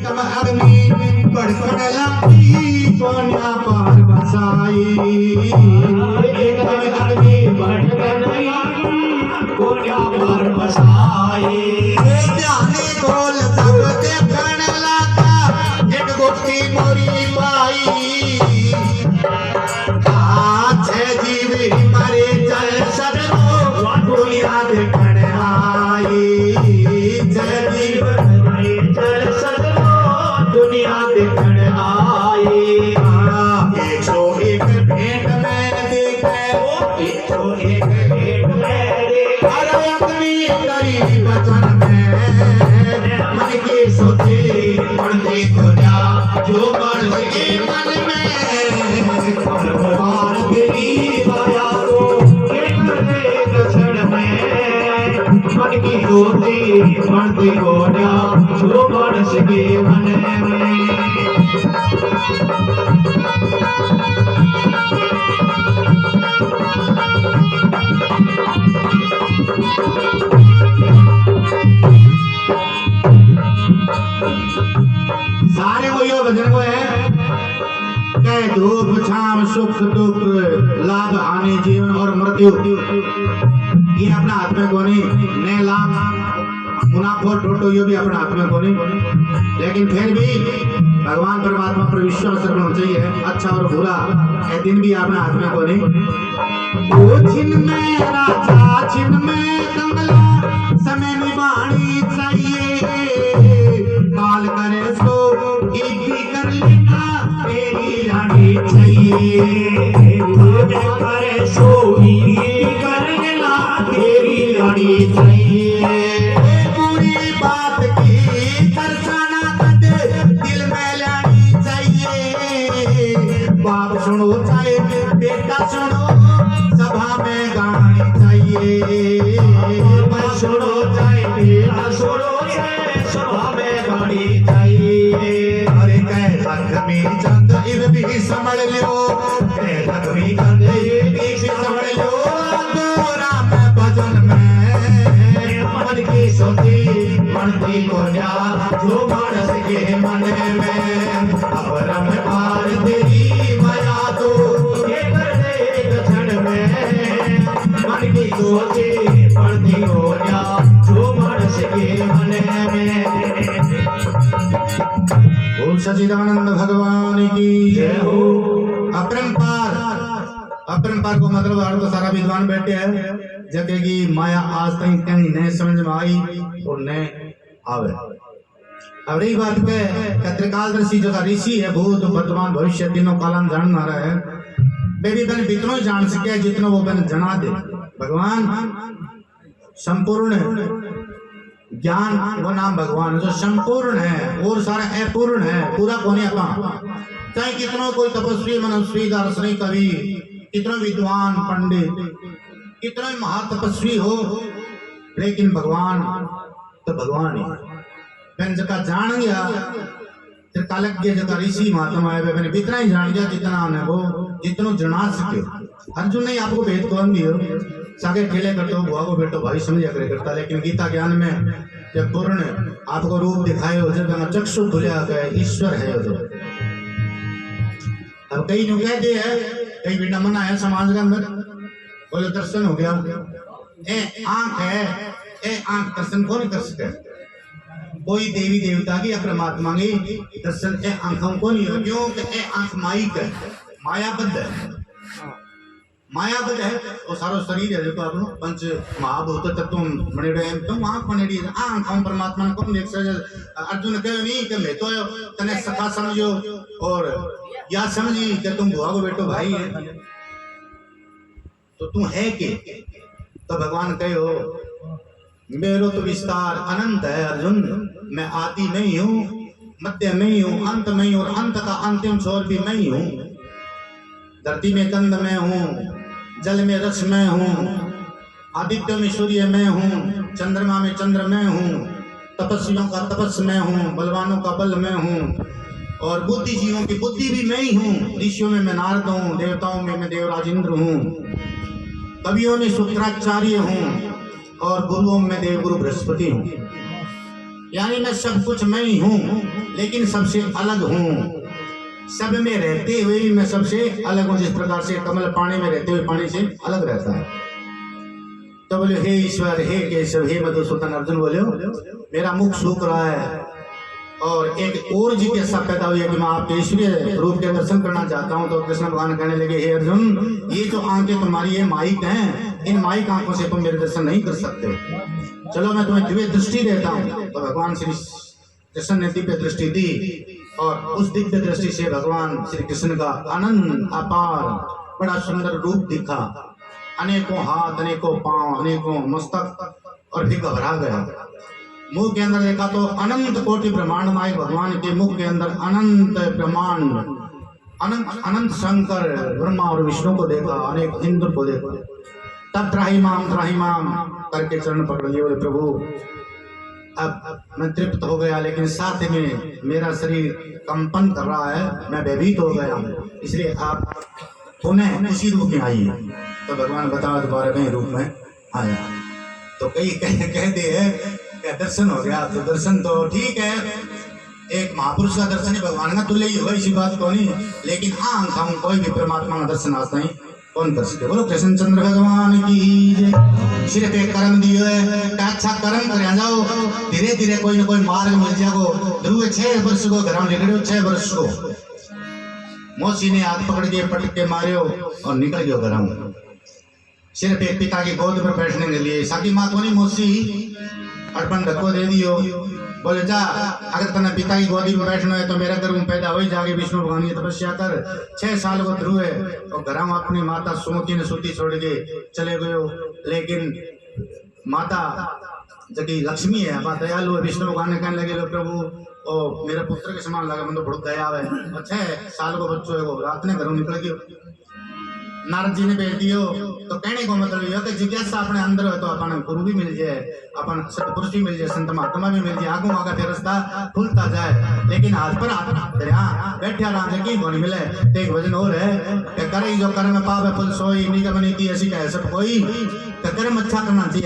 तब अग्नि बढ़कन लगी कोन्या पार बसाई। तब अग्नि बढ़कन लगी कोन्या पार बसाई। ध्याने गोल सब देखन लागा एक गुप्ती मोरी पाई। छह जीवी मरे चल सदरो दुनिया देखन आई। छह जीव मरे चल सदरो दुनिया देखन आई। 101 भेंट में देखे 101 भेंट में देखे। अरे अग्नि करी वचन में मन की सोचे पढ़ते को जा जो बढ़ के मन में भगवान तेरी माया को एक क्षण में मन की ज्योति बढ़ती हो जा जो बढ़ सके मन में। सारे वो यो भजन को है कह धूप छाम सुख दुख लाभ हानि जीवन और मृत्यु ये अपना हाथ में कोनी ने लाभ मुनाफा टोटो ये भी अपना हाथ में कोनी। लेकिन फिर भी भगवान परमात्मा पर विश्वास रखना चाहिए। अच्छा और बुरा ये दिन भी अपना हाथ में कोनी। ओ छिन में राजा छिन में कंगला समय निभानी चाहिए। काल करे सो भी कर लेना तेरी रानी चाहिए। करे सो कर लेना तेरी रानी चाहिए। पूरी बात की दर्शाना कदे दिल में लानी चाहिए। बाप सुनो चाहे बेटा सुनो सभा में गानी चाहिए। बाप सुनो चाहे बेटा सुनो सभा में गानी चाहिए। अरे कह लक्ष्मी चंद इव भी संभल लो कह लक्ष्मी चंद इव भी संभल लो। गोरा में भजन में मन की सोची बनती को जा जो मानस के मन में। अपरम पार तेरी माया तो एक क्षण में मन की सोची बनती हो जा जो मानस के मन में। ओम सच्चिदानंद भगवान की जय हो। अपरंपार को मतलब अर्थ तो सारा विद्वान बैठे हैं जगह की माया आज तक कहीं नहीं समझ में आई और न आवे। अब रही बात के त्रिकालदर्शी जो ऋषि है भूत वर्तमान भविष्य तीनों कालन जानना रहा है बेबी बन इतना ही जान सके जितना वो बन जना दे। भगवान संपूर्ण ज्ञान वो नाम भगवान जो संपूर्ण है और सारा अपूर्ण है पूरा कौन है चाहे कितना कोई तपस्वी मनस्वी दार्शनिक कवि कितना विद्वान पंडित कितना महातपस्वी हो लेकिन भगवान तो भगवान ही मैंने जगह जान गया त्रिकालज्ञ जगह ऋषि महात्मा है मैंने इतना ही जान गया जितना उन्हें वो जितना जना सके। अर्जुन ने आपको भेद कौन दियो सागे खेले करते हो बुआ को बेटो भाई समझा करे करता लेकिन गीता ज्ञान में जब पूर्ण आपको रूप दिखाए हो जब चक्षु खुले गए ईश्वर है जो। अब कई नु कहते हैं कई बेटा मना है समाज के अंदर बोले दर्शन हो गया ए आंख है ए आंख दर्शन कौन कर सके कोई देवी देवता की या परमात्मा की दर्शन ए आंखों को नहीं हो क्यों ए आंख माइक है मायाबद्ध है मायाबद्ध है वो सारा शरीर है देखो आपनो पंच महाभूत तत्व बने रहे हैं तो आंख बने रही है आंख हम परमात्मा को देख सके। अर्जुन कहे नहीं कि मैं तो तने सखा समझो और या समझी कि तुम बुआ को बेटो भाई है तो तू है के तो भगवान कहे हो मेरो तो विस्तार अनंत है अर्जुन मैं आदि नहीं हूँ मध्य नहीं हूँ अंत नहीं और अंत का अंतिम छोर भी नहीं हूँ। धरती में कंद में हूँ जल में रस में हूँ आदित्य में सूर्य में हूँ चंद्रमा में चंद्र में हूँ तपस्वियों का तपस् में हूँ बलवानों का बल में हूँ और बुद्धिजीवियों की बुद्धि भी मैं ही हूँ। ऋषियों में मैं नारद हूँ देवताओं में मैं देवराज इंद्र हूँ कवियों में शुक्राचार्य हूँ और गुरुओं में देवगुरु बृहस्पति हूँ। यानी मैं सब कुछ मैं ही हूँ लेकिन सबसे अलग हूँ। सब में रहते हुए भी मैं सबसे अलग हूँ। जिस प्रकार से कमल पानी में रहते हुए पानी से अलग रहता है। तो बोले हे ईश्वर, हे केशव, हे मधुसूदन। अर्जुन बोले मेरा मुख सूख रहा है और एक और जिज्ञासा पैदा हुई है कि मैं आपके ईश्वरीय रूप के दर्शन करना चाहता हूँ। तो कृष्ण भगवान कहने लगे हे अर्जुन, ये जो आंखें तुम्हारी ये माइक हैं, इन माइक आंखों से तुम मेरे दर्शन नहीं कर सकते। चलो मैं तुम्हें दिव्य दृष्टि देता हूँ। तो भगवान श्री कृष्ण ने दिव्य दृष्टि दी और उस दिव्य दृष्टि से भगवान श्री कृष्ण का अनंत अपार बड़ा सुंदर रूप दिखा। अनेकों हाथ, अनेकों पांव, अनेकों मस्तक, और भी घबरा गया। मुख के अंदर देखा तो अनंत कोटि ब्रह्मांड नायक भगवान के मुख के अंदर अनंत ब्रह्मांड, अनंत अनंत शंकर ब्रह्मा और विष्णु को देखा, अनेक इंद्र को देखा। तब त्राहिमाम करके चरण पकड़ लिए। बोले प्रभु अब मैं तृप्त हो गया, लेकिन साथ में मेरा शरीर कंपन कर रहा है, मैं भयभीत हो गया, इसलिए आप पुनः उसी रूप में आइए। तो भगवान बताओ दोबारा कहीं रूप में आया। तो कई कहते हैं दर्शन हो गया। तो दर्शन तो ठीक है, एक महापुरुष का दर्शन ही भगवान का तुल्य ही होगा, इसी बात को नहीं। लेकिन आंख हम कोई भी परमात्मा का दर्शन आज नहीं कौन कर सके। बोलो कृष्णचंद्र भगवान की जय। सिर्फ एक कर्म दियो है, अच्छा कर्म कर जाओ, धीरे धीरे कोई ना कोई मार्ग मिल जाएगो। ध्रुव 6 वर्ष को घर में निकलो, 6 वर्ष को मौसी ने हाथ पकड़ के पटक के मारियो और निकल गयो घर में। सिर्फ एक पिता की गोद पर बैठने के लिए। साकी माँ तो नहीं, मौसी अर्पण धक्को दे दियो। बोले जा, अगर तने पिता की गोदी में बैठना है तो मेरा गर्भ पैदा हो ही जाके विष्णु भगवान की तपस्या कर। 6 साल को ध्रुव है और घर में अपनी माता सुमति ने सूती छोड़ के चले गयो। लेकिन माता जबकि लक्ष्मी है, माता दयालु है। विष्णु भगवान ने कहने लगे प्रभु ओ मेरा पुत्र के समान लगा, मतलब बहुत दया है। 6 साल को बच्चों है वो रात ने घरों निकल गयो। नारद जी ने भेज दियो। तो कहने को मतलब यह कि जिज्ञासा अपने अंदर हो तो अपन गुरु भी मिल जाए, अपन सतपुरुष भी मिल जाए, संत महात्मा भी मिल जाए, आगू आगा फिर रास्ता खुलता जाए। लेकिन हाथ पर हाथ बैठे आराम से की नहीं मिले। तो एक भजन और है, करे जो कर्म पाप फुल सोई निगम नीति ऐसी कह सब कोई। कर्म अच्छा करना चाहिए।